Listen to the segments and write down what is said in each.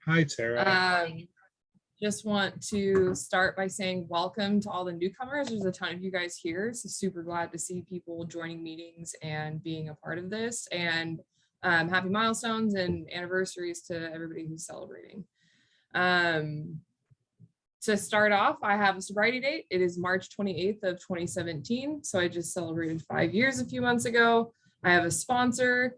Hi, Tara. Um, just want to start by saying welcome to all the newcomers. There's a ton of you guys here, so super glad to see people joining meetings and being a part of this. And happy milestones and anniversaries to everybody who's celebrating. To start off, I have a sobriety date. It is March 28th of 2017. So I just celebrated 5 years a few months ago. I have a sponsor.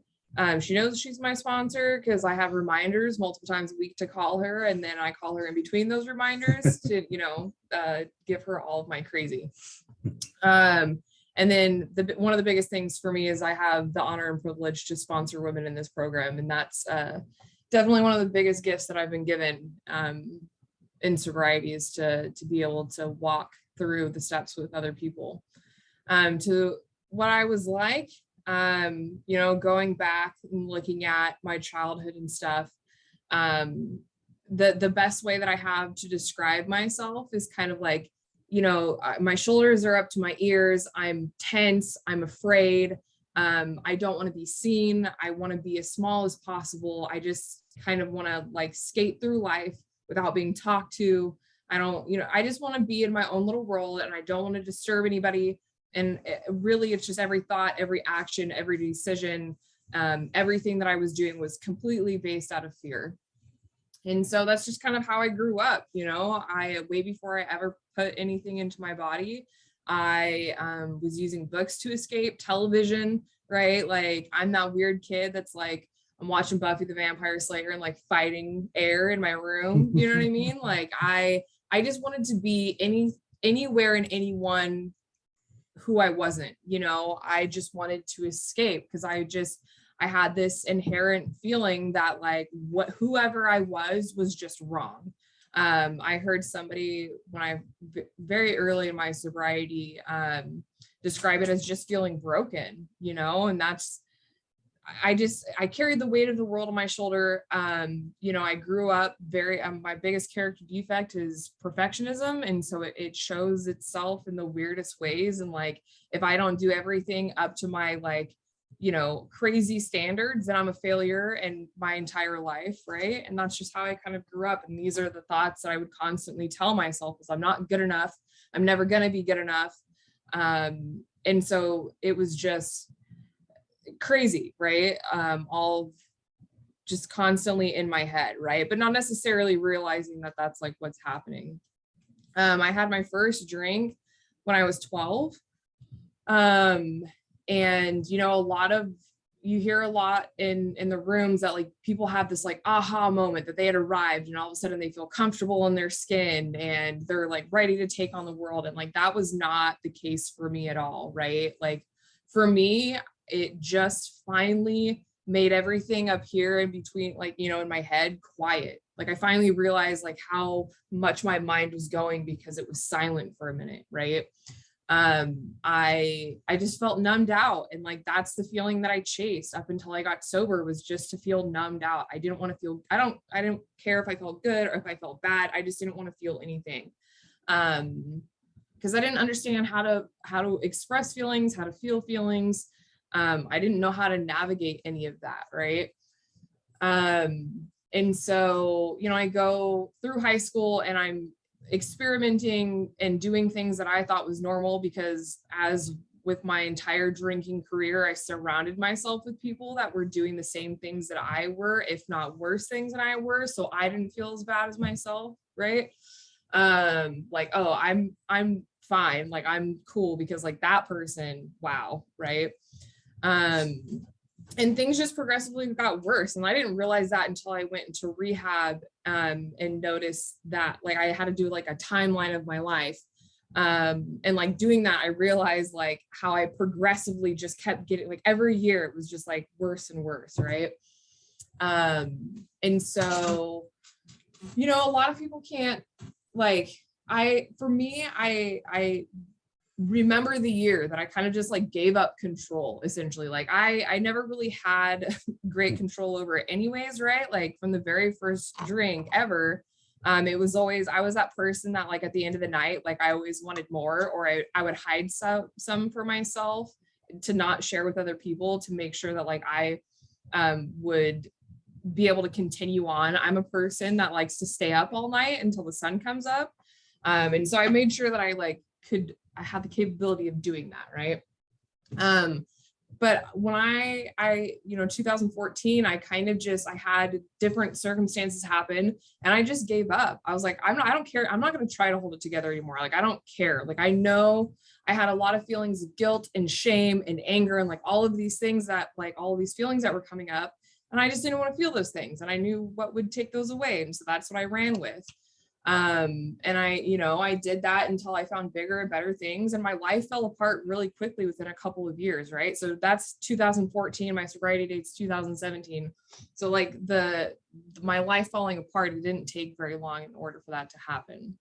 She knows she's my sponsor because I have reminders multiple times a week to call her. And then I call her in between those reminders to, give her all of my crazy. And then one of the biggest things for me is I have the honor and privilege to sponsor women in this program. And that's definitely one of the biggest gifts that I've been given in sobriety, is to be able to walk through the steps with other people. To what I was like, going back and looking at my childhood and stuff, the best way that I have to describe myself is kind of like, my shoulders are up to my ears. I'm tense. I'm afraid. I don't want to be seen. I want to be as small as possible. I just kind of want to like skate through life without being talked to. I just want to be in my own little world, and I don't want to disturb anybody. And it's just every thought, every action, every decision, everything that I was doing was completely based out of fear. And so that's just kind of how I grew up. Way before I ever put anything into my body, I was using books to escape, television, right? Like I'm that weird kid that's like, I'm watching Buffy the Vampire Slayer and like fighting air in my room. You know what I mean? Like I just wanted to be anywhere and anyone who I wasn't. I just wanted to escape because I had this inherent feeling that like whoever I was just wrong. I heard somebody very early in my sobriety describe it as just feeling broken, and that's, I carried the weight of the world on my shoulder. I grew up my biggest character defect is perfectionism. And so it shows itself in the weirdest ways. And like, if I don't do everything up to my crazy standards, then I'm a failure in my entire life. Right. And that's just how I kind of grew up. And these are the thoughts that I would constantly tell myself, is I'm not good enough. I'm never going to be good enough. And so it was just crazy, right? All just constantly in my head, right? But not necessarily realizing that that's like what's happening. I had my first drink when I was 12. And you hear a lot in the rooms that like people have this like aha moment that they had arrived, and all of a sudden they feel comfortable in their skin and they're like ready to take on the world. And like that was not the case for me at all, right? Like for me, it just finally made everything up here in between, like, in my head quiet. Like I finally realized like how much my mind was going because it was silent for a minute, right? I just felt numbed out, and like that's the feeling that I chased up until I got sober, was just to feel numbed out. I didn't want to feel, I don't care if I felt good or if I felt bad. I just didn't want to feel anything. Because I didn't understand how to express feelings, how to feel feelings. I didn't know how to navigate any of that, right? And so, I go through high school and I'm experimenting and doing things that I thought was normal, because as with my entire drinking career, I surrounded myself with people that were doing the same things that I were, if not worse things than I were. So I didn't feel as bad as myself, right? Like, oh, I'm fine, like I'm cool because like that person, wow, right? And things just progressively got worse. And I didn't realize that until I went into rehab, and noticed that like I had to do like a timeline of my life. And like doing that, I realized like how I progressively just kept getting, like every year it was just like worse and worse, right? And so, a lot of people can't, like, I remember the year that I kind of just like gave up control, essentially. Like I never really had great control over it anyways, right? Like from the very first drink ever, it was always, I was that person that like at the end of the night, like I always wanted more, or I would hide some for myself to not share with other people, to make sure that like I would be able to continue on. I'm a person that likes to stay up all night until the sun comes up. And so I made sure that I had the capability of doing that. Right. But when I 2014, I had different circumstances happen and I just gave up. I was like, I don't care. I'm not going to try to hold it together anymore. Like, I don't care. Like, I know I had a lot of feelings of guilt and shame and anger and like all of these feelings that were coming up. And I just didn't want to feel those things. And I knew what would take those away. And so that's what I ran with. And I did that until I found bigger and better things, and my life fell apart really quickly within a couple of years. Right. So that's 2014, my sobriety date's 2017. So like my life falling apart, it didn't take very long in order for that to happen.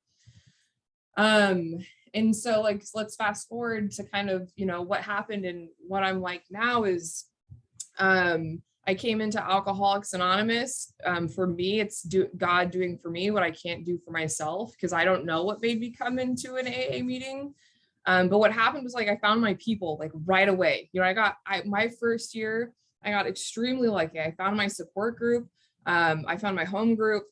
And so like, let's fast forward to kind of, what happened, and what I'm like now is, I came into Alcoholics Anonymous. For me, it's God doing for me what I can't do for myself, because I don't know what made me come into an AA meeting. But what happened was like, I found my people like right away. My first year, I got extremely lucky. I found my support group. I found my home group,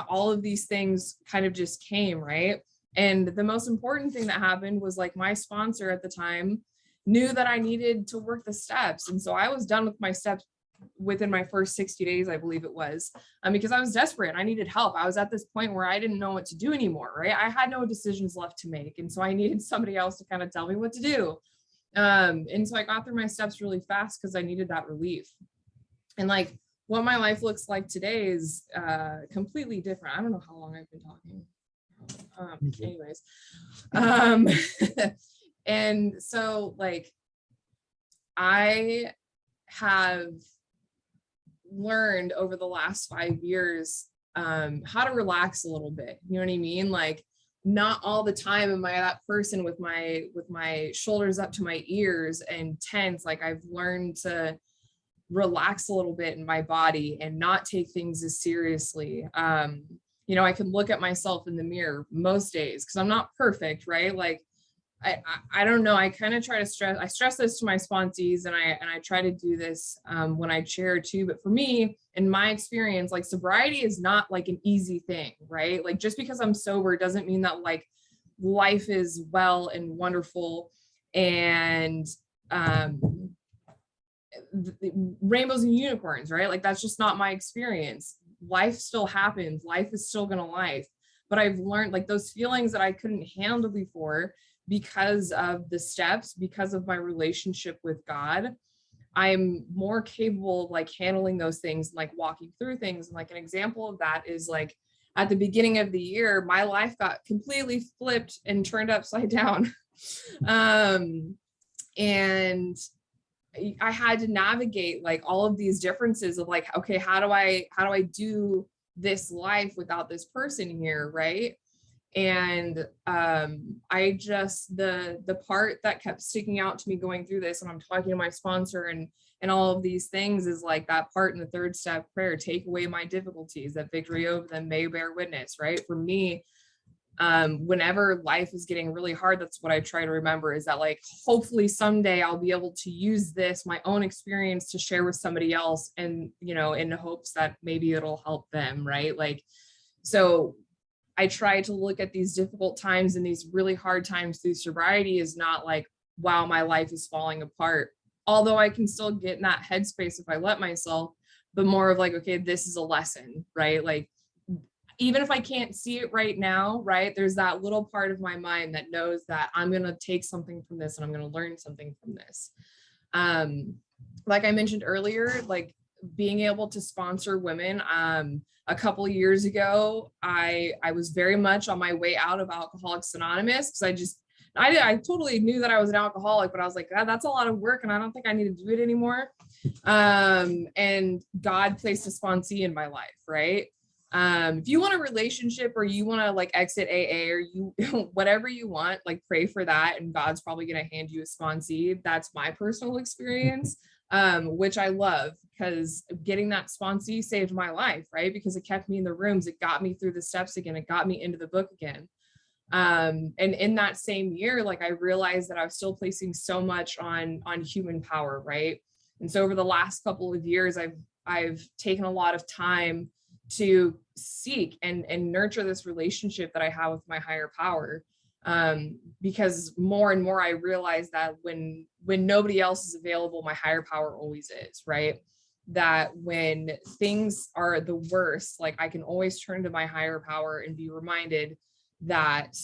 all of these things kind of just came, right? And the most important thing that happened was like my sponsor at the time knew that I needed to work the steps. And so I was done with my steps within my first 60 days, I believe it was, because I was desperate. I needed help. I was at this point where I didn't know what to do anymore, right? I had no decisions left to make. And so I needed somebody else to kind of tell me what to do. And so I got through my steps really fast because I needed that relief. And like what my life looks like today is completely different. I don't know how long I've been talking. Anyways. And so like I have learned over the last 5 years how to relax a little bit. You know what I mean? Like, not all the time am I that person with my shoulders up to my ears and tense. Like, I've learned to relax a little bit in my body and not take things as seriously. I can look at myself in the mirror most days because I'm not perfect, right? Like, I don't know. I kind of try to stress this to my sponsees, and I try to do this when I chair too. But for me, in my experience, like, sobriety is not like an easy thing, right? Like, just because I'm sober doesn't mean that like life is well and wonderful and rainbows and unicorns, right? Like, that's just not my experience. Life still happens. Life is still gonna life. But I've learned like those feelings that I couldn't handle before, because of the steps, because of my relationship with God, I'm more capable of like handling those things and like walking through things. And like an example of that is like at the beginning of the year, my life got completely flipped and turned upside down. And I had to navigate like all of these differences of like, okay, how do I do this life without this person here, right? And I just, the part that kept sticking out to me going through this, and I'm talking to my sponsor and all of these things, is like that part in the third step prayer: take away my difficulties, that victory over them may bear witness, right? For me, whenever life is getting really hard, that's what I try to remember, is that like, hopefully someday I'll be able to use this, my own experience, to share with somebody else, and, in hopes that maybe it'll help them, right? Like, so I try to look at these difficult times and these really hard times through sobriety is not like, wow, my life is falling apart. Although I can still get in that headspace if I let myself, but more of like, okay, this is a lesson, right? Like, even if I can't see it right now, right, there's that little part of my mind that knows that I'm going to take something from this and I'm going to learn something from this. Like I mentioned earlier, like being able to sponsor women, a couple of years ago, I was very much on my way out of Alcoholics Anonymous, because I totally knew that I was an alcoholic, but I was like, that's a lot of work and I don't think I need to do it anymore. And God placed a sponsee in my life, right? If you want a relationship, or you want to like exit AA, or you whatever you want, like pray for that, and God's probably going to hand you a sponsee. That's my personal experience, which I love, because getting that sponsee saved my life, right? Because it kept me in the rooms, it got me through the steps again, it got me into the book again. And in that same year, like I realized that I was still placing so much on human power, right? And so over the last couple of years, I've I've taken a lot of time to seek and nurture this relationship that I have with my higher power. Because more and more I realize that when nobody else is available, my higher power always is, right? That when things are the worst, like I can always turn to my higher power and be reminded that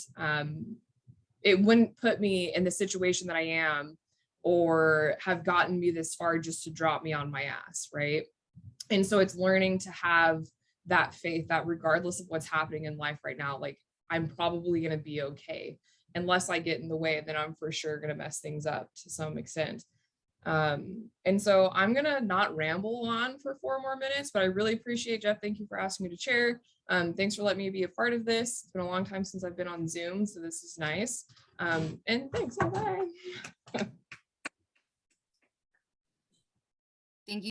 it wouldn't put me in the situation that I am or have gotten me this far just to drop me on my ass, right? And so it's learning to have that faith that regardless of what's happening in life right now, like I'm probably going to be okay. Unless I get in the way, then I'm for sure going to mess things up to some extent. And so I'm going to not ramble on for 4 more minutes, but I really appreciate, Jeff. Thank you for asking me to chair. Thanks for letting me be a part of this. It's been a long time since I've been on Zoom, so this is nice. And thanks. Bye.